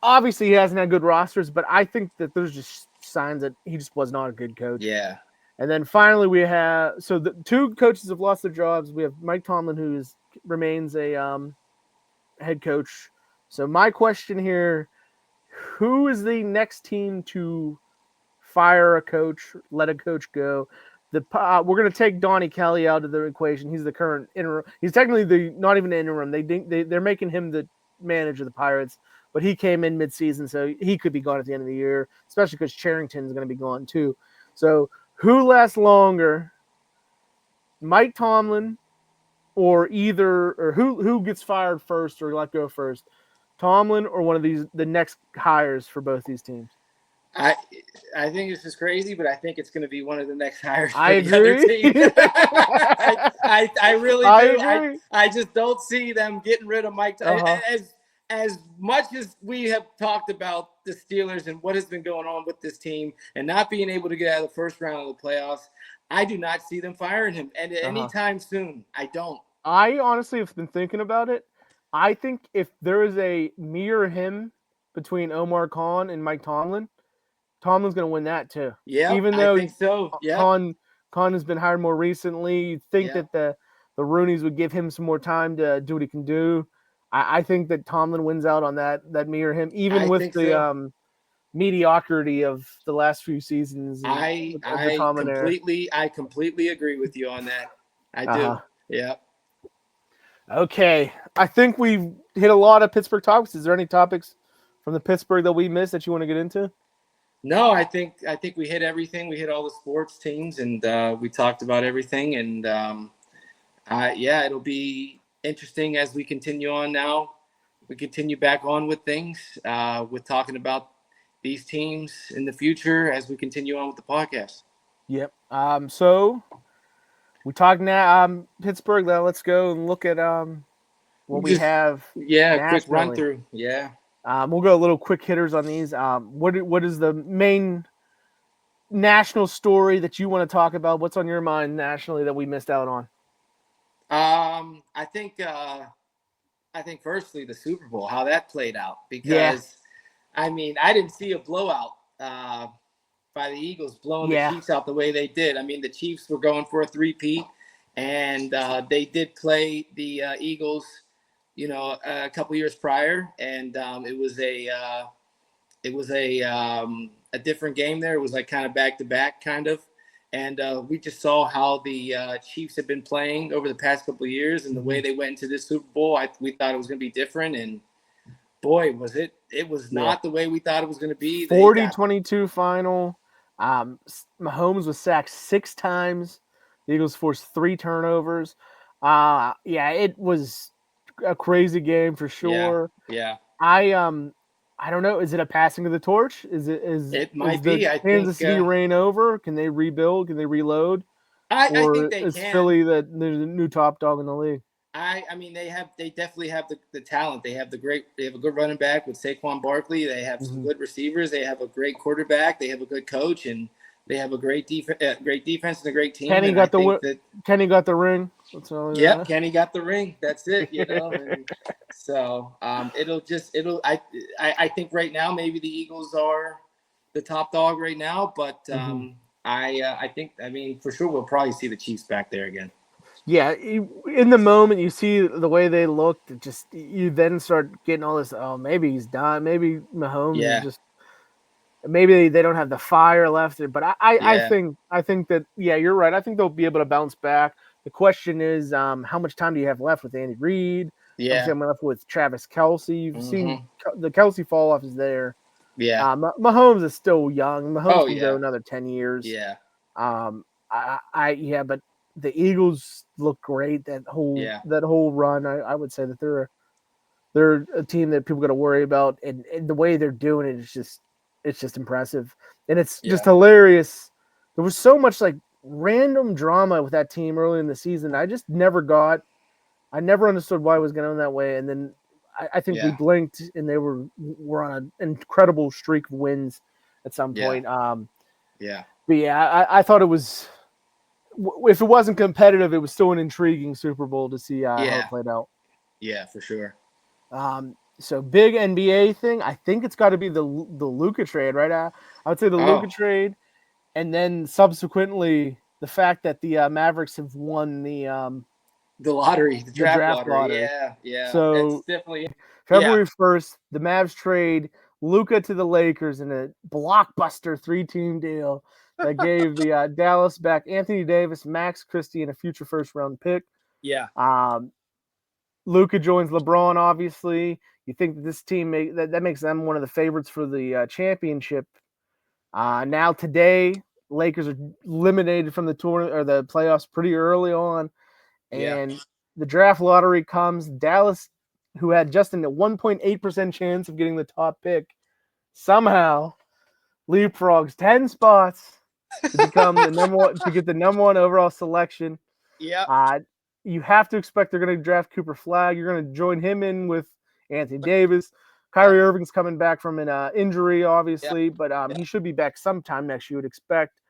Obviously, he hasn't had good rosters, but I think that there's just signs that he just was not a good coach. Yeah. And then finally, we have the 2 coaches have lost their jobs. We have Mike Tomlin, who remains a head coach. So my question here: who is the next team to fire a coach, let a coach go? We're going to take Donnie Kelly out of the equation. He's the current interim. He's technically not even interim. They're making him the manager of the Pirates, but he came in mid-season, so he could be gone at the end of the year, especially because Cherington is going to be gone too. So who lasts longer, Mike Tomlin, or who gets fired first or let go first, Tomlin or one of the next hires for both these teams? I think this is crazy, but I think it's going to be one of the next hires. I agree. I really do. Agree. I just don't see them getting rid of Mike. As much as we have talked about the Steelers and what has been going on with this team and not being able to get out of the first round of the playoffs, I do not see them firing him anytime soon. I don't. I honestly have been thinking about it. I think if there is a me or him between Omar Khan and Mike Tomlin, Tomlin's going to win that too. Yeah, even though I think so. Yeah, Khan has been hired more recently. You'd think that the Rooneys would give him some more time to do what he can do. I think that Tomlin wins out on that me or him, even with the mediocrity of the last few seasons. I completely agree with you on that. I do. Yeah. Okay, I think we've hit a lot of Pittsburgh topics. Is there any topics from the Pittsburgh that we missed that you want to get into? No, I think we hit everything. We hit all the sports teams, and we talked about everything. And it'll be interesting as we continue on now. We continue back on with things, with talking about these teams in the future as we continue on with the podcast. Yep. So we talked now Pittsburgh. Now let's go and look at what we have. Yeah, quick run through. Yeah. We'll go a little quick hitters on these. What is the main national story that you want to talk about? What's on your mind nationally that we missed out on? I think firstly the Super Bowl, how that played out, because I mean, I didn't see a blowout by the Eagles blowing the Chiefs out the way they did. I mean, the Chiefs were going for a three-peat, and they did play the Eagles, a couple years prior, and it was a different game there. It was like kind of back-to-back kind of. And we just saw how the Chiefs have been playing over the past couple of years, and the way they went into this Super Bowl. We thought it was going to be different, and boy, was it! It was not the way we thought it was going to be. 40-22 final. Mahomes was sacked 6 times. The Eagles forced 3 turnovers. It was a crazy game for sure. Yeah. I don't know. Is it a passing of the torch? It might be. I Kansas think City reign over? Can they rebuild? Can they reload? I think they is can. Philly the new top dog in the league? I mean they definitely have the talent. They have a good running back with Saquon Barkley. They have some good receivers. They have a great quarterback. They have a good coach, and they have a great defense and a great team. Kenny got the ring. Yep, Kenny got the ring. That's it. And so I think right now maybe the Eagles are the top dog right now, but I think for sure we'll probably see the Chiefs back there again. Yeah, in the moment you see the way they looked, you then start getting all this. Oh, maybe he's done. Maybe Mahomes is just. Maybe they don't have the fire left. But I think that you're right. I think they'll be able to bounce back. The question is, how much time do you have left with Andy Reid? How much time left with Travis Kelce? You've seen the Kelce fall off is there. Yeah, Mahomes is still young. Mahomes can go another 10 years. Yeah. But the Eagles look great that whole run. I would say that they're a team that people got to worry about, and the way they're doing it is just impressive, and it's just hilarious. There was so much like random drama with that team early in the season. I never understood why it was going that way, and then I think we blinked and they were on an incredible streak of wins at some point. But I thought it was. If it wasn't competitive, it was still an intriguing Super Bowl to see how it played out. Yeah, for sure. So big NBA thing. I think it's got to be the Luka trade, right? I would say the Luka trade, and then subsequently the fact that the Mavericks have won the lottery, the draft lottery. Yeah. So it's definitely February 1st, the Mavs trade Luka to the Lakers in a blockbuster 3-team deal that gave the Dallas back Anthony Davis, Max Christie, and a future first-round pick. Yeah. Luka joins LeBron, obviously. You think that this team that makes them one of the favorites for the championship. Now today, Lakers are eliminated from the tournament or the playoffs pretty early on, and the draft lottery comes. Dallas, who had just a 1.8% chance of getting the top pick, somehow leapfrogs 10 spots to become the number one overall selection. Yeah. You have to expect they're going to draft Cooper Flagg. You're going to join him in with Anthony Davis. Kyrie Irving's coming back from an injury, obviously, but he should be back sometime next, you would expect.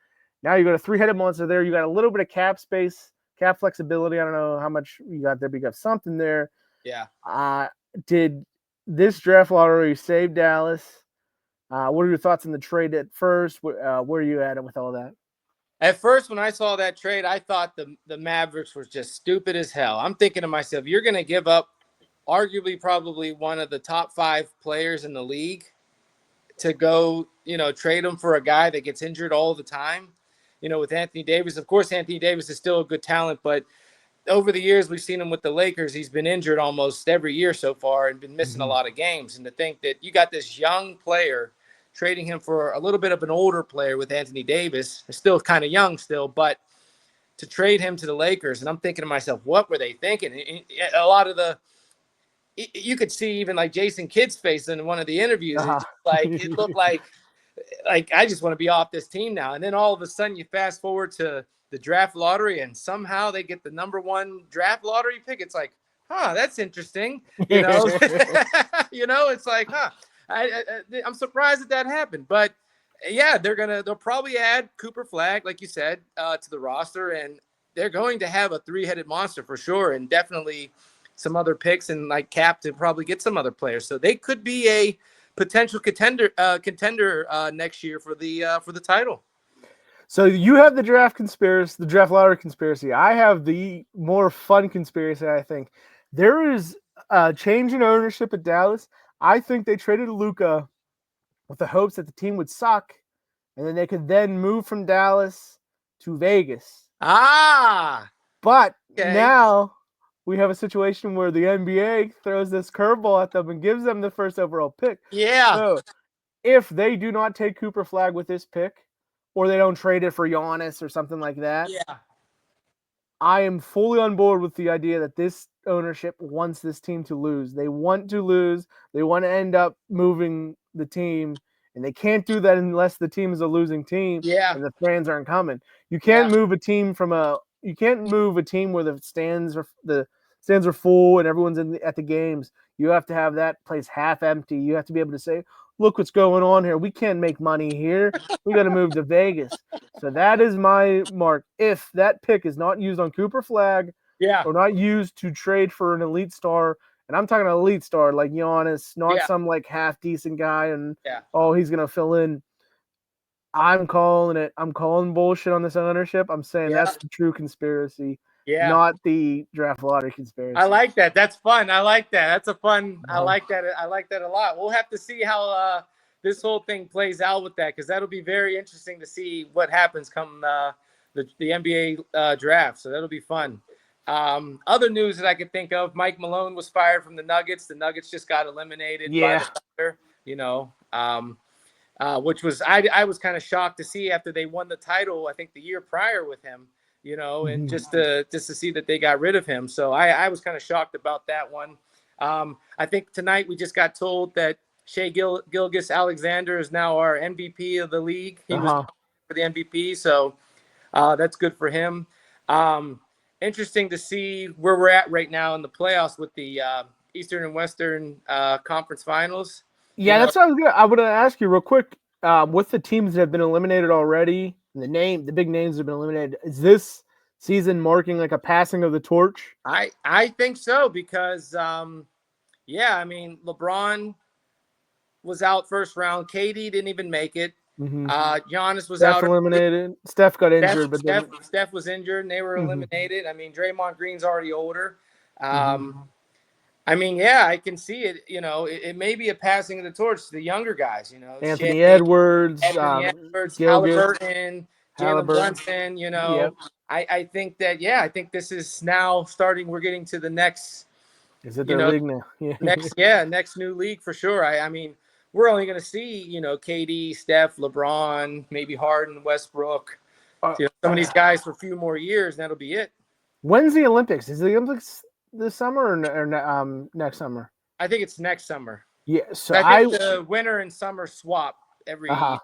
Now you got a 3-headed monster there. You got a little bit of cap space, cap flexibility. I don't know how much you got there, but you got something there. Yeah. Did this draft lottery save Dallas? What are your thoughts on the trade at first? Where are you at with all that? At first, when I saw that trade, I thought the Mavericks were just stupid as hell. I'm thinking to myself, you're going to give up arguably probably one of the top 5 players in the league to go, trade him for a guy that gets injured all the time. With Anthony Davis, of course, Anthony Davis is still a good talent, but over the years, we've seen him with the Lakers. He's been injured almost every year so far and been missing a lot of games. And to think that you got this young player trading him for a little bit of an older player with Anthony Davis, still kind of young still, but to trade him to the Lakers. And I'm thinking to myself, what were they thinking? A lot of you could see even like Jason Kidd's face in one of the interviews. It looked like I just want to be off this team now. And then all of a sudden you fast forward to the draft lottery and somehow they get the number 1 draft lottery pick. It's like, that's interesting. It's like, I'm surprised that happened, but they'll probably add Cooper Flagg, like you said, to the roster, and they're going to have a 3-headed monster for sure, and definitely some other picks and like cap to probably get some other players. So they could be a potential contender next year for the title. So you have the draft conspiracy, the draft lottery conspiracy. I have the more fun conspiracy, I think. There is a change in ownership at Dallas. I think they traded Luka with the hopes that the team would suck, and then they could then move from Dallas to Vegas. But now we have a situation where the NBA throws this curveball at them and gives them the first overall pick. Yeah. So if they do not take Cooper Flag with this pick, or they don't trade it for Giannis or something like that, I am fully on board with the idea that this ownership wants this team to lose. They want to lose. They want to end up moving the team, and they can't do that unless the team is a losing team and the fans aren't coming. You can't move a team you can't move a team where the stands are full and everyone's at the games. You have to have that place half empty. You have to be able to say, look what's going on here. We can't make money here. We got to move to Vegas. So that is my mark. If that pick is not used on Cooper Flag or not used to trade for an elite star, and I'm talking an elite star like Giannis, not some like half decent guy and he's going to fill in. I'm calling it. I'm calling bullshit on this ownership. I'm saying that's the true conspiracy. Not the draft lottery conspiracy. I like that. That's fun. I like that. That's a fun. I like that. I like that a lot. We'll have to see how this whole thing plays out with that, because that'll be very interesting to see what happens come the NBA draft. So that'll be fun. Other news that I could think of: Mike Malone was fired from the Nuggets. The Nuggets just got eliminated by the Thunder. You know, which was I was kind of shocked to see after they won the title. I think the year prior with him. You know, and just to see that they got rid of him. So I was kind of shocked about that one. I think tonight we just got told that Shai Gilgeous-Alexander is now our MVP of the league. He was for the MVP, so that's good for him. Interesting to see where we're at right now in the playoffs with the Eastern and Western Conference Finals. Yeah, that's what I would ask you real quick. With the teams that have been eliminated already, the big names have been eliminated. Is this season marking like a passing of the torch? I think so, because I mean, LeBron was out first round. KD didn't even make it. Giannis was out. Eliminated. Steph got injured, Steph was injured and they were eliminated. I mean, Draymond Green's already older. I mean, I can see it. You know, it may be a passing of the torch to the younger guys. You know, Anthony Edwards, Halliburton, Jalen Brunson. You know, I think that I think this is now starting. We're getting to the next. Is it their league now? Next new league for sure. I mean, we're only going to see KD, Steph, LeBron, maybe Harden, Westbrook. Some of these guys for a few more years, and that'll be it. When's the Olympics? Is the Olympics this summer or next summer? I think it's next summer. Yeah, so I think the winter and summer swap every 2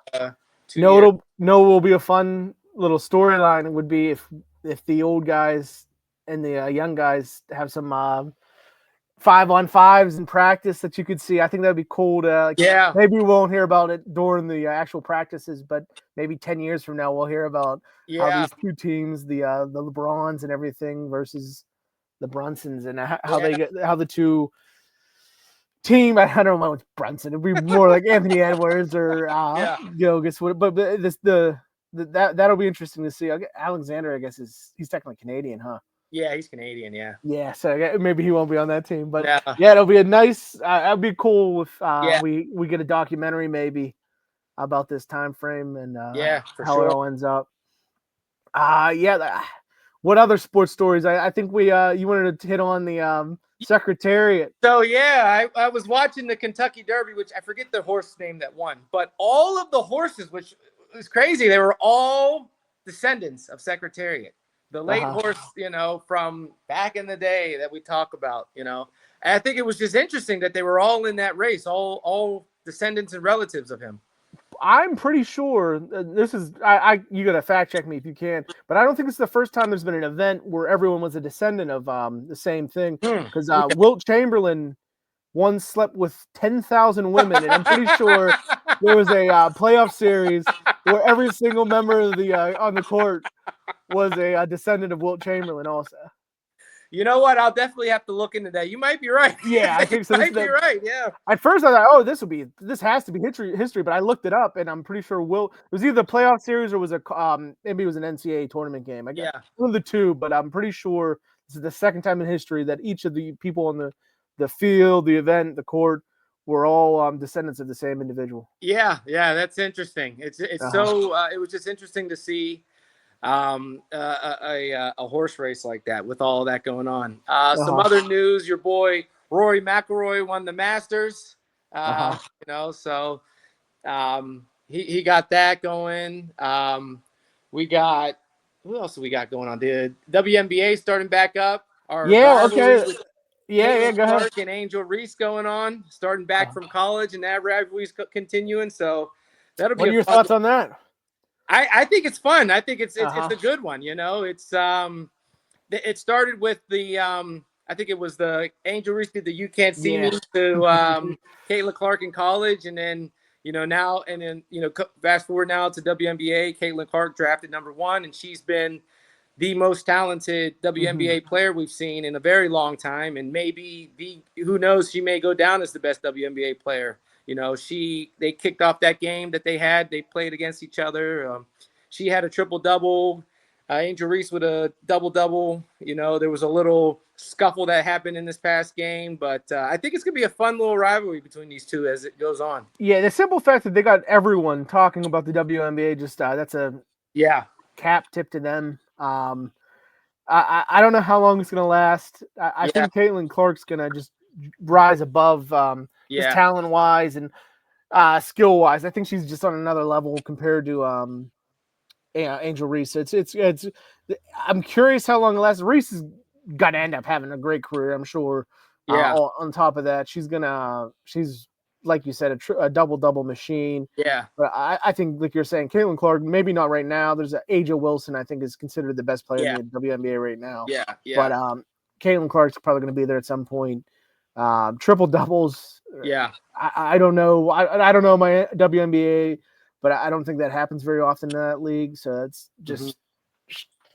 years. Will be a fun little storyline. It would be if the old guys and the young guys have some 5-on-5s in practice that you could see. I think that'd be cool to maybe we won't hear about it during the actual practices, but maybe 10 years from now we'll hear about how these two teams, the LeBrons and everything versus the Brunsons, and how the two team. I don't know what's Brunson. It'd be more like Anthony Edwards or Gilgeous. But that'll be interesting to see. Alexander, I guess, he's technically Canadian, huh? Yeah, he's Canadian. Yeah. So maybe he won't be on that team, but it'll be a nice. That'd be cool if we get a documentary maybe about this time frame and how it all ends up. What other sports stories? I think you wanted to hit on the Secretariat. So I was watching the Kentucky Derby, which I forget the horse name that won, but all of the horses, which was crazy, they were all descendants of Secretariat, the late horse, from back in the day that we talk about, And I think it was just interesting that they were all in that race, all descendants and relatives of him. I'm pretty sure this is. You gotta fact check me if you can, but I don't think it's the first time there's been an event where everyone was a descendant of the same thing. Because Wilt Chamberlain once slept with 10,000 women, and I'm pretty sure there was a playoff series where every single member of the on the court was a descendant of Wilt Chamberlain, also. You know what? I'll definitely have to look into that. You might be right. Yeah, I think so. You might be right. Yeah. At first, I thought, oh, this has to be history. But I looked it up, and I'm pretty sure it was either the playoff series or was maybe it was an NCAA tournament game. One of the two, but I'm pretty sure this is the second time in history that each of the people on the field, the event, the court were all descendants of the same individual. Yeah, that's interesting. It's so it was just interesting to see a horse race like that with all that going on. Some other news: your boy Rory McIlroy won the Masters. So he got that going. We got who else? We got going on? The WNBA starting back up. Okay. Yeah, go ahead. Clark and Angel Reese going on, starting back from college, and that rivalry's continuing. So that'll be. What are your thoughts on that? I think it's fun. I think it's a good one. It's it started with the I think it was the Angel Reese did the "You Can't See Me" to Caitlin Clark in college, and then fast forward now to WNBA. Caitlin Clark drafted #1, and she's been the most talented WNBA player we've seen in a very long time, and maybe who knows, she may go down as the best WNBA player. They kicked off that game that they played against each other. She had a triple-double. Angel Reese with a double-double. There was a little scuffle that happened in this past game, but I think it's going to be a fun little rivalry between these two as it goes on. Yeah, the simple fact that they got everyone talking about the WNBA, just that's a cap tip to them. I don't know how long it's going to last. I think Caitlin Clark's going to just rise above just talent-wise and skill-wise. I think she's just on another level compared to Angel Reese. It's I'm curious how long it lasts. Reese is got to end up having a great career, I'm sure. On top of that, she's like you said, a double machine. Yeah. But I think, like you're saying, Caitlin Clark, maybe not right now. There's Aja Wilson, I think, is considered the best player in the WNBA right now. Yeah. But Caitlin Clark's probably going to be there at some point. Triple doubles. Yeah. I don't know. I don't know my WNBA, but I don't think that happens very often in that league. So it's just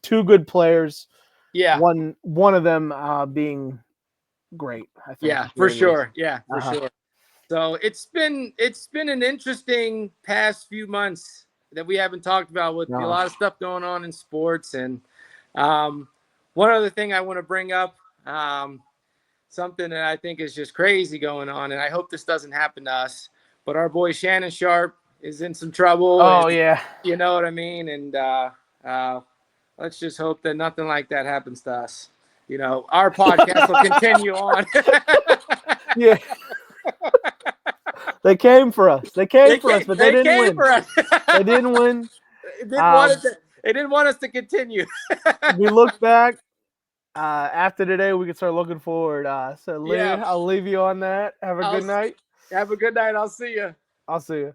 two good players. Yeah. One of them being great, I think. Yeah, for sure. Yeah, for sure. So it's been an interesting past few months that we haven't talked about with a lot of stuff going on in sports. And one other thing I want to bring up, something that I think is just crazy going on, and I hope this doesn't happen to us, but our boy Shannon Sharpe is in some trouble. Yeah. You know what I mean? And let's just hope that nothing like that happens to us. Our podcast will continue on. Yeah. They came for us. They came for us, but they didn't win. They didn't win. They didn't want us to continue. We look back. After today, we can start looking forward. So, Lee, I'll leave you on that. Have a good night. Have a good night. I'll see you. I'll see you.